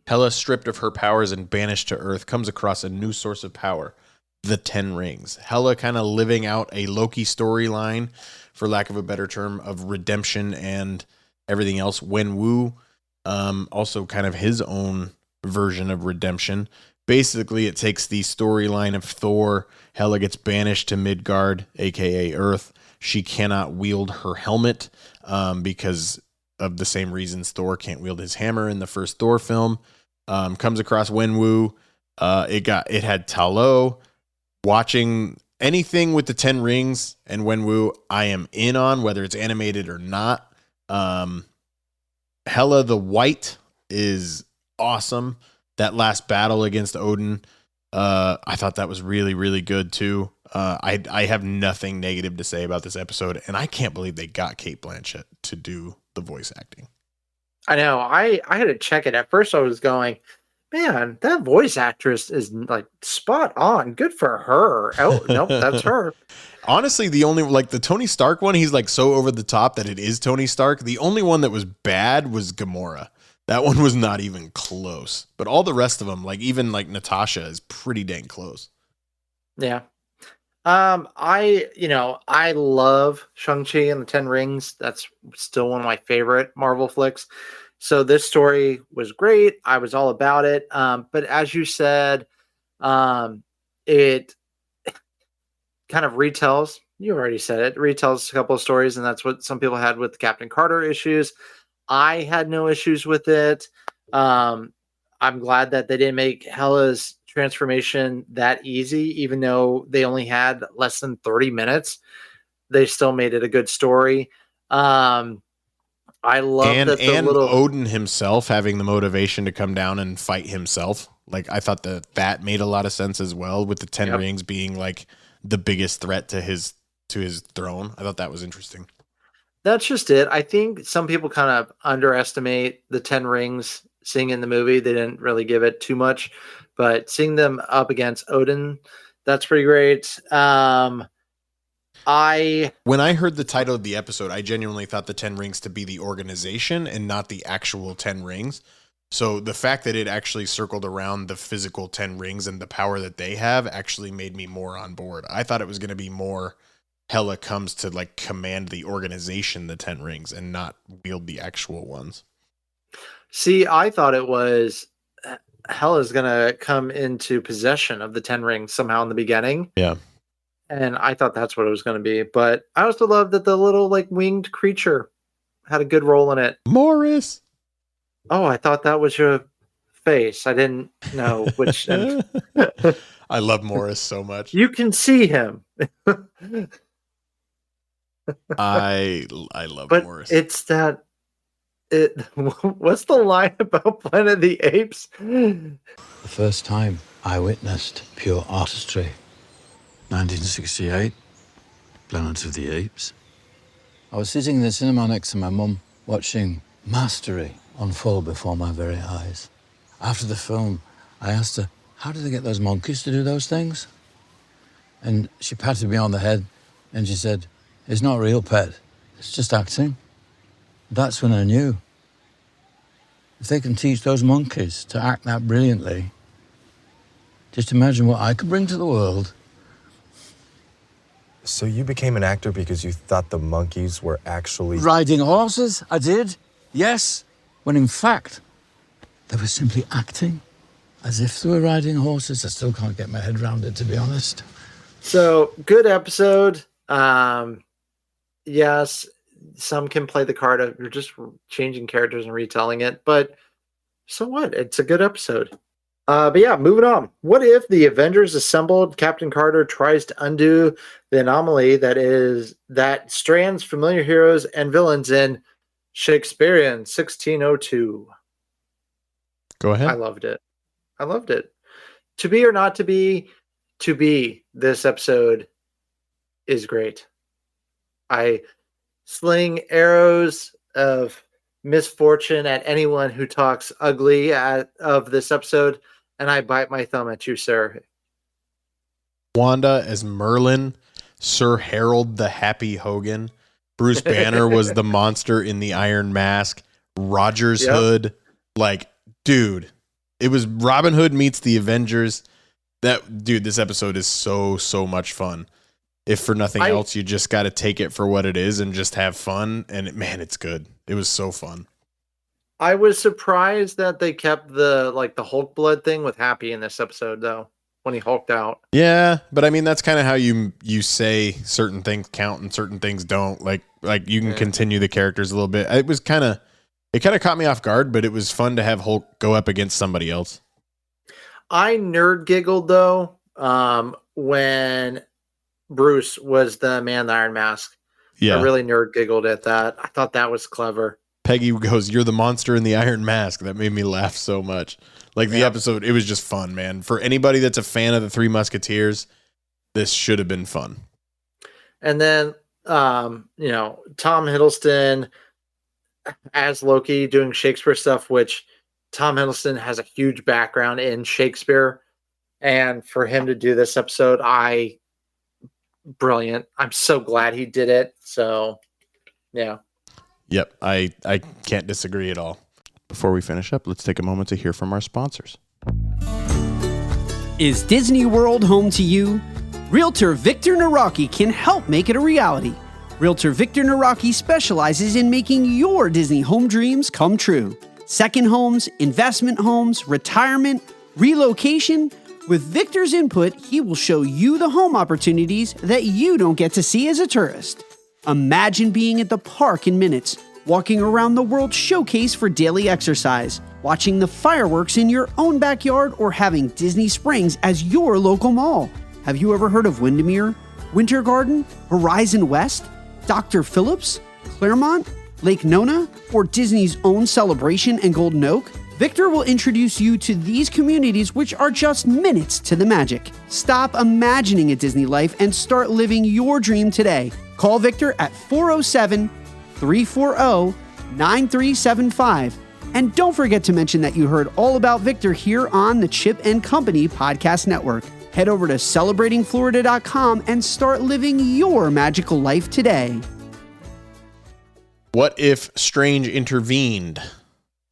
Hela, stripped of her powers and banished to Earth, comes across a new source of power, the 10 rings. Hela kind of living out a Loki storyline, for lack of a better term, of redemption and everything else. Wenwu, also kind of his own version of redemption. Basically, it takes the storyline of Thor. Hela gets banished to Midgard, aka Earth. She cannot wield her helmet because of the same reasons Thor can't wield his hammer in the first Thor film. Comes across Wenwu. It had Talo. Watching anything with the 10 rings and Wenwu, I am in on, whether it's animated or not. Hela the White is awesome. That last battle against Odin, I thought that was really, really good too. I have nothing negative to say about this episode, and I can't believe they got Cate Blanchett to do the voice acting. I know. I had to check it. At first I was going, man, that voice actress is like spot on. Good for her. Oh, nope, that's her. Honestly, the only, the Tony Stark one, he's like so over the top that it is Tony Stark. The only one that was bad was Gamora. That one was not even close. But all the rest of them, even Natasha, is pretty dang close. Yeah. I love Shang-Chi and the Ten Rings. That's still one of my favorite Marvel flicks. So this story was great. I was all about it. But as you said, it kind of retells, you already said it, retells a couple of stories, and that's what some people had with Captain Carter issues. I had no issues with it. I'm glad that they didn't make Hela's transformation that easy, even though they only had less than 30 minutes. They still made it a good story. I love that Odin himself having the motivation to come down and fight himself. I thought that made a lot of sense as well, with the 10 rings being the biggest threat to his throne. I thought that was interesting. That's just it. I think some people kind of underestimate the 10 rings seeing in the movie. They didn't really give it too much, but seeing them up against Odin, that's pretty great. When I heard the title of the episode, I genuinely thought the 10 Rings to be the organization and not the actual 10 Rings. So the fact that it actually circled around the physical 10 Rings and the power that they have actually made me more on board. I thought it was going to be more Hela comes to like command the organization, the 10 Rings, and not wield the actual ones. See, I thought it was Hela's going to come into possession of the 10 Rings somehow in the beginning. Yeah. And I thought that's what it was going to be. But I also love that the little like winged creature had a good role in it. Morris. Oh, I thought that was your face. I didn't know which. I love Morris so much. You can see him. I love but Morris. It's that. What's the line about Planet of the Apes? The first time I witnessed pure artistry. 1968, Planet of the Apes. I was sitting in the cinema next to my mum, watching mastery unfold before my very eyes. After the film, I asked her, how did they get those monkeys to do those things? And she patted me on the head and she said, it's not real, pet. It's just acting. That's when I knew. If they can teach those monkeys to act that brilliantly, just imagine what I could bring to the world. So you became an actor because you thought the monkeys were actually... Riding horses, I did, yes. When in fact, they were simply acting as if they were riding horses. I still can't get my head around it, to be honest. So, good episode. Yes, some can play the card of you're just changing characters and retelling it, but so what? It's a good episode. But yeah, moving on. What if the Avengers assembled, Captain Carter tries to undo the anomaly that strands familiar heroes and villains in Shakespearean 1602? Go ahead. I loved it. To be or not to be, this episode is great. I sling arrows of misfortune at anyone who talks ugly of this episode, and I bite my thumb at you, sir. Wanda as Merlin, Sir Harold the Happy Hogan, Bruce Banner was the monster in the Iron Mask, Roger's Hood. Like, dude, it was Robin Hood meets the Avengers. This episode is so much fun. If for nothing else, you just got to take it for what it is and just have fun. And man, it's good. It was so fun. I was surprised that they kept the Hulk blood thing with Happy in this episode, though, when he hulked out. Yeah, but I mean, that's kind of how you say certain things count and certain things don't. Like you can continue the characters a little bit. It kind of caught me off guard, but it was fun to have Hulk go up against somebody else. I nerd giggled, though, when Bruce was the man in the Iron Mask. Yeah. I really nerd giggled at that. I thought that was clever. Peggy goes, "You're the monster in the Iron Mask." That made me laugh so much. Like the episode, it was just fun, man. For anybody that's a fan of the Three Musketeers, this should have been fun. And then, Tom Hiddleston as Loki doing Shakespeare stuff, which Tom Hiddleston has a huge background in Shakespeare. And for him to do this episode, brilliant. I'm so glad he did it. So, yeah. Yep, I can't disagree at all. Before we finish up, let's take a moment to hear from our sponsors. Is Disney World home to you? Realtor Victor Naraki can help make it a reality. Realtor Victor Naraki specializes in making your Disney home dreams come true. Second homes, investment homes, retirement, relocation. With Victor's input, he will show you the home opportunities that you don't get to see as a tourist. Imagine being at the park in minutes, walking around the World Showcase for daily exercise, watching the fireworks in your own backyard, or having Disney Springs as your local mall. Have you ever heard of Windermere, Winter Garden, Horizon West, Dr. Phillips, Claremont, Lake Nona, or Disney's own Celebration and Golden Oak? Victor will introduce you to these communities, which are just minutes to the magic. Stop imagining a Disney life and start living your dream today. Call Victor at 407-340-9375 And don't forget to mention that you heard all about Victor here on the Chip and Company Podcast Network. Head over to celebratingflorida.com and start living your magical life today. What if Strange intervened?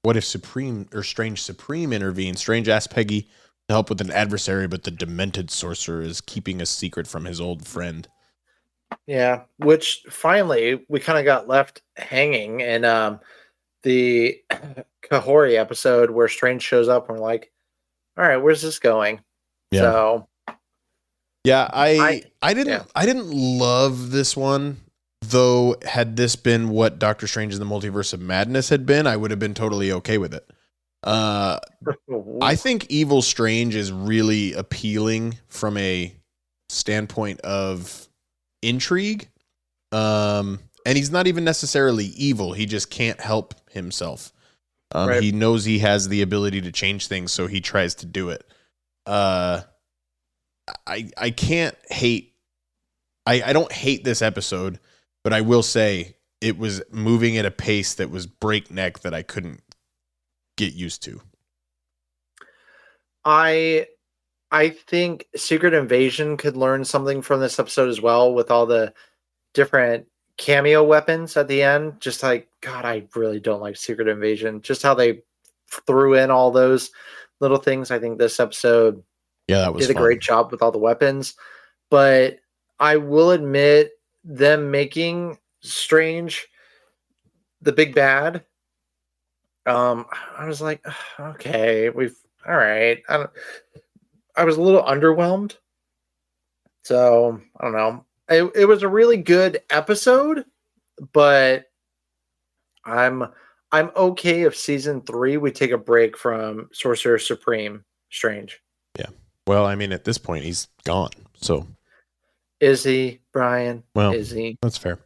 What if Strange Supreme intervened? Strange asked Peggy to help with an adversary, but the demented sorcerer is keeping a secret from his old friend. Yeah, which finally we kind of got left hanging in the Kahori episode where Strange shows up and we're like, all right, where's this going? Yeah. So yeah, I didn't love this one, though. Had this been what Doctor Strange in the Multiverse of Madness had been, I would have been totally okay with it. I think Evil Strange is really appealing from a standpoint of intrigue. And he's not even necessarily evil. He just can't help himself. Right. He knows he has the ability to change things, so he tries to do it. I can't hate. I don't hate this episode, but I will say it was moving at a pace that was breakneck that I couldn't get used to. I think Secret Invasion could learn something from this episode as well, with all the different cameo weapons at the end. Just like, God, I really don't like Secret Invasion. Just how they threw in all those little things. I think this episode that was did a great job with all the weapons. But I will admit, them making Strange the big bad, I was like, okay, all right. I was a little underwhelmed. So I don't know. It was a really good episode, but I'm okay if season 3 we take a break from Sorcerer Supreme Strange. Yeah. Well, I mean, at this point he's gone. So is he, Bryan? Well, is he? That's fair.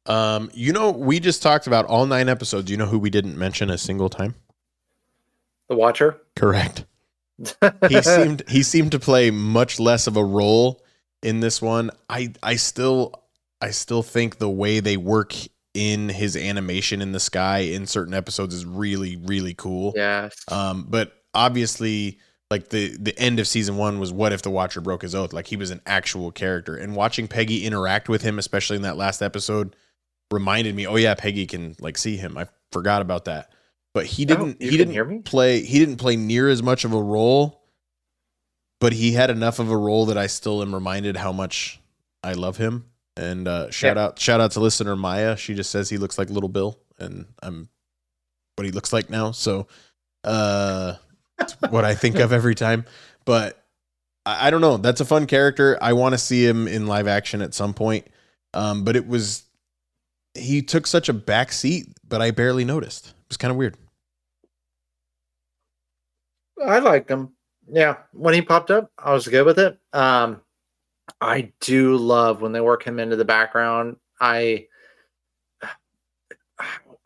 We just talked about all 9 episodes. You know who we didn't mention a single time? The Watcher? Correct. He seemed to play much less of a role in this one. I still think the way they work in his animation in the sky in certain episodes is really, really cool. Yes. But obviously, like the end of season 1 was what if the Watcher broke his oath? Like, he was an actual character, and watching Peggy interact with him, especially in that last episode, reminded me, oh yeah, Peggy can like see him. I forgot about that. But he didn't play near as much of a role, but he had enough of a role that I still am reminded how much I love him. And shout out to listener Maya. She just says he looks like Little Bill, and I'm what he looks like now. So it's what I think of every time. But I don't know. That's a fun character. I want to see him in live action at some point. But he took such a back seat, but I barely noticed. It was kind of weird. I liked him. Yeah, when he popped up, I was good with it. I do love when they work him into the background. I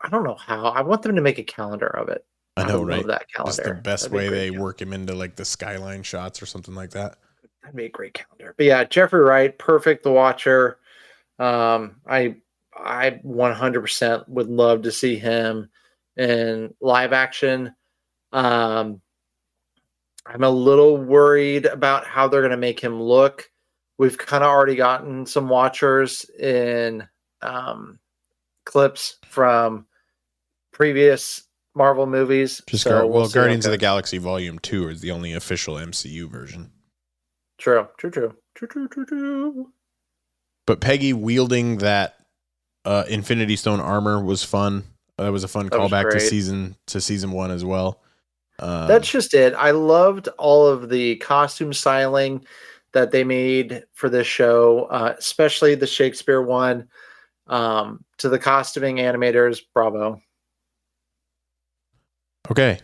don't know how. I want them to make a calendar of it. I know, right? Love that calendar. Just the best way they work him into like the skyline shots or something like that. That'd be a great calendar. But yeah, Jeffrey Wright, perfect. The Watcher. I 100% would love to see him in live action. I'm a little worried about how they're going to make him look. We've kind of already gotten some Watchers in clips from previous Marvel movies. Guardians of the Galaxy Volume 2 is the only official MCU version. True. But Peggy wielding that Infinity Stone armor was fun. That was a fun callback to season 1 as well. That's just it. I loved all of the costume styling that they made for this show, especially the Shakespeare one. To the costuming animators, bravo. Okay.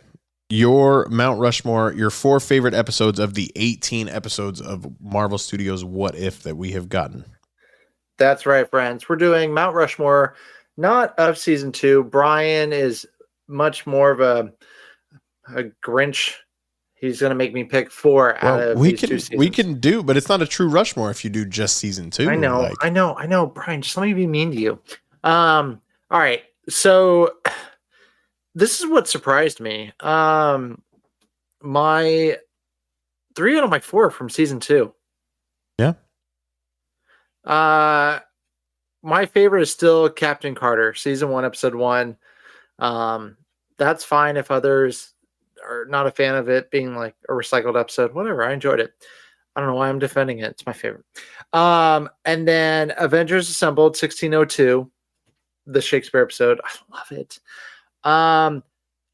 Your Mount Rushmore, your 4 favorite episodes of the 18 episodes of Marvel Studios What If that we have gotten. That's right, friends. We're doing Mount Rushmore, not of season 2. Bryan is much more of a Grinch. He's going to make me pick 4 out of these 2 seasons. We can do, but it's not a true Rushmore if you do just season 2. I know. Bryan, just let me be mean to you. All right. So this is what surprised me. My 3 out of my 4 from season 2. Yeah. My favorite is still Captain Carter, season 1, episode 1. That's fine if others are not a fan of it being like a recycled episode. Whatever, I enjoyed it. I don't know why I'm defending it. It's my favorite. And then Avengers Assembled 1602, the Shakespeare episode. I love it.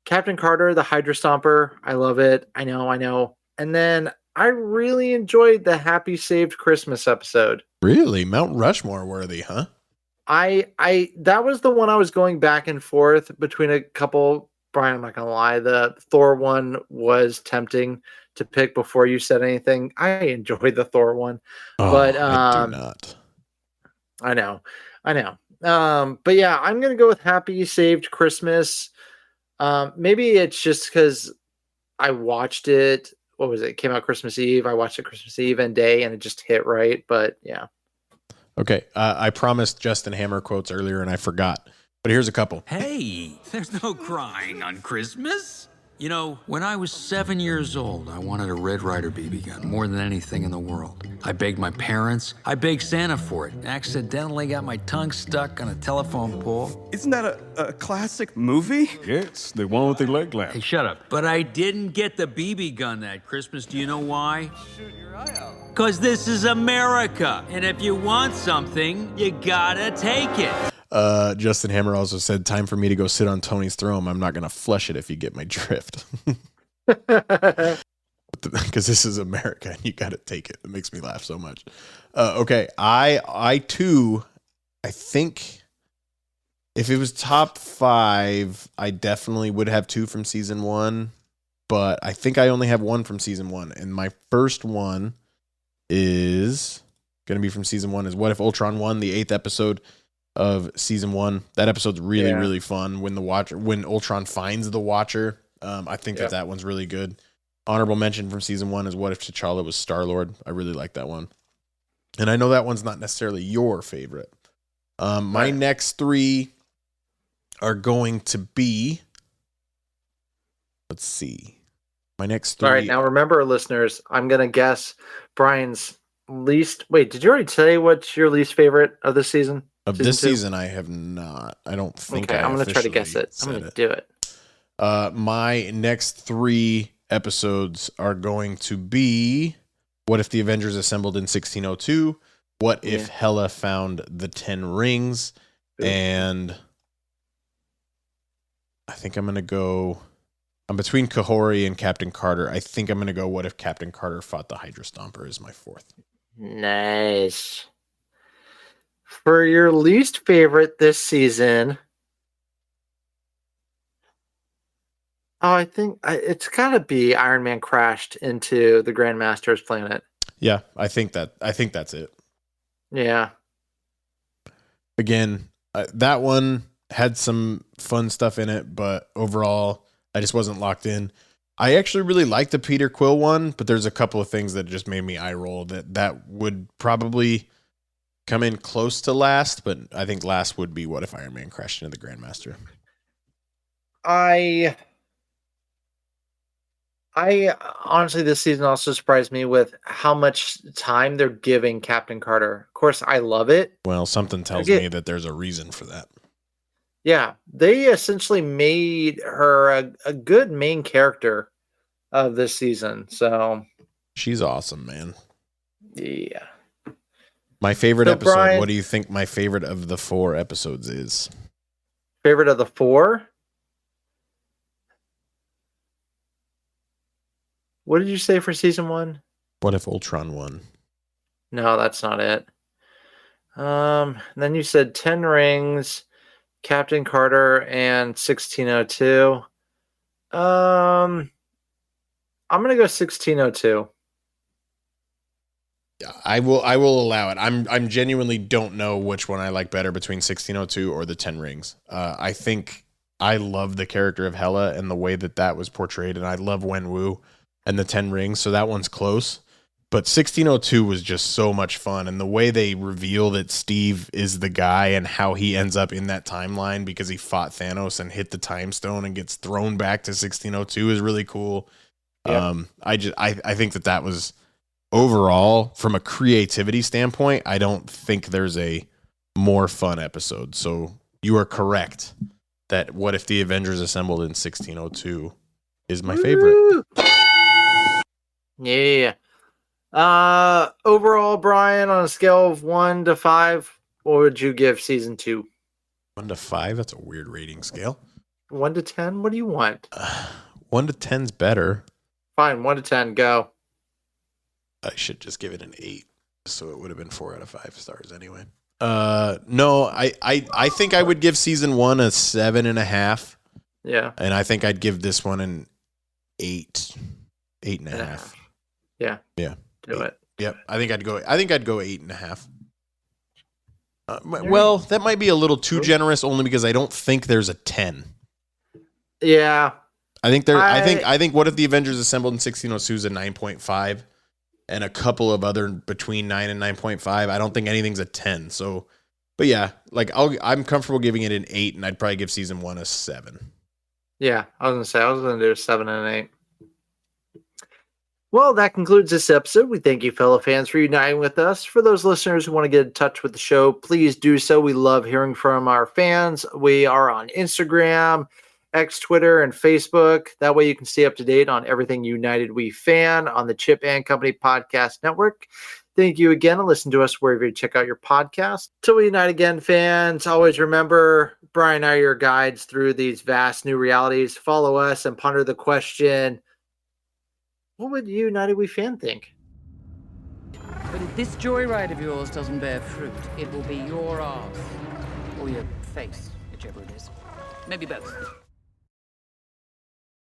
Captain Carter, the Hydra Stomper. I love it. I know. And then I really enjoyed the Happy Saved Christmas episode. Really? Mount Rushmore worthy, huh? I that was the one I was going back and forth between a couple. Bryan, I'm not gonna lie, the Thor one was tempting to pick before you said anything. I enjoyed the Thor one, but I do not. I know. But yeah, I'm gonna go with Happy Saved Christmas. Maybe it's just because I watched it. What was it? It came out Christmas Eve. I watched it Christmas Eve and day, and it just hit right. But yeah. Okay, I promised Justin Hammer quotes earlier, and I forgot. But here's a couple. Hey, there's no crying on Christmas. You know, when I was 7 years old, I wanted a Red Ryder BB gun more than anything in the world. I begged my parents. I begged Santa for it. Accidentally got my tongue stuck on a telephone pole. Isn't that a classic movie? Yes, the one with the leg lamp. Hey, shut up. But I didn't get the BB gun that Christmas. Do you know why? Shoot your eye out. Because this is America. And if you want something, you gotta take it. Justin Hammer also said, time for me to go sit on Tony's throne. I'm not going to flush it if you get my drift. Because this is America and you got to take it. It makes me laugh so much. Okay. I too, I think if it was top 5, I definitely would have 2 from season 1, but I think I only have 1 from season 1. And my first one is going to be from season 1 is What If Ultron won, the 8th episode of season 1. That episode's really fun when Ultron finds the Watcher. I think that one's really good. Honorable mention from season 1 is What If T'Challa was Star-Lord. I really like that one. And I know that one's not necessarily your favorite. My next 3 are going to be, let's see. My next 3. All right, now remember, listeners, I'm going to guess Bryan's least. Wait, did you already say what's your least favorite of this season? Of this season, I have not. I don't think. Okay, I'm going to try to guess it. I'm going to do it. My next 3 episodes are going to be What If the Avengers Assembled in 1602? What if Hela found the 10 rings? And I think I'm going to go. I'm between Kahori and Captain Carter. I think I'm going to go What If Captain Carter Fought the Hydra Stomper is my 4th. Nice. For your least favorite this season, I think it's got to be Iron Man crashed into the Grandmaster's planet. Yeah, I think that's it. Yeah. Again, that one had some fun stuff in it, but overall, I just wasn't locked in. I actually really liked the Peter Quill one, but there's a couple of things that just made me eye roll that would probably come in close to last, but I think last would be What If Iron Man crashed into the Grandmaster. I honestly, this season also surprised me with how much time they're giving Captain Carter. Of course, I love it. Well, something tells me that there's a reason for that. Yeah, they essentially made her a good main character of this season. So she's awesome, man. Yeah. My favorite episode. Bryan, what do you think my favorite of the 4 episodes is? Favorite of the 4? What did you say for season 1? What If Ultron won? No, that's not it. Then you said 10 Rings, Captain Carter, and 1602. I'm gonna go 1602. I will allow it. I'm genuinely don't know which one I like better between 1602 or the 10 Rings. I think I love the character of Hela and the way that was portrayed, and I love Wenwu and the 10 Rings, so that one's close. But 1602 was just so much fun, and the way they reveal that Steve is the guy and how he ends up in that timeline because he fought Thanos and hit the time stone and gets thrown back to 1602 is really cool. Yep. I think that was overall, from a creativity standpoint, I don't think there's a more fun episode. So you are correct that What If the Avengers Assembled in 1602 is my favorite. Yeah. Overall, Brian, on a scale of 1 to 5, what would you give season 2? 1 to 5? That's a weird rating scale. 1 to 10? What do you want? 1 to 10's better. Fine, 1 to 10, go. I should just give it an 8, so it would have been 4 out of 5 stars anyway. No, I think I would give season 1 a 7.5. Yeah. And I think I'd give this one an 8, 8.5. Yeah. Yeah. Do it. Yep. I think I'd go 8.5. Well, that might be a little too generous, only because I don't think there's a 10. Yeah. I think What If the Avengers Assembled in 1602 is a 9.5, and a couple of other between 9 and 9.5. I don't think anything's a 10. So, but yeah, like I'm comfortable giving it an 8, and I'd probably give season 1 a 7. Yeah, I was gonna do a 7 and an 8. Well, that concludes this episode. We thank you, fellow fans, for uniting with us. For those listeners who want to get in touch with the show, please do so. We love hearing from our fans. We are on Instagram, X, Twitter, and Facebook. That way you can stay up to date on everything United We Fan on the Chip and Company Podcast Network. Thank you again, and listen to us wherever you check out your podcast. Till we unite again, fans, always remember, Brian and I are your guides through these vast new realities. Follow us and ponder the question, what would you, United We Fan, think? But if this joyride of yours doesn't bear fruit, it will be your arse. Or your face, whichever it is. Maybe both.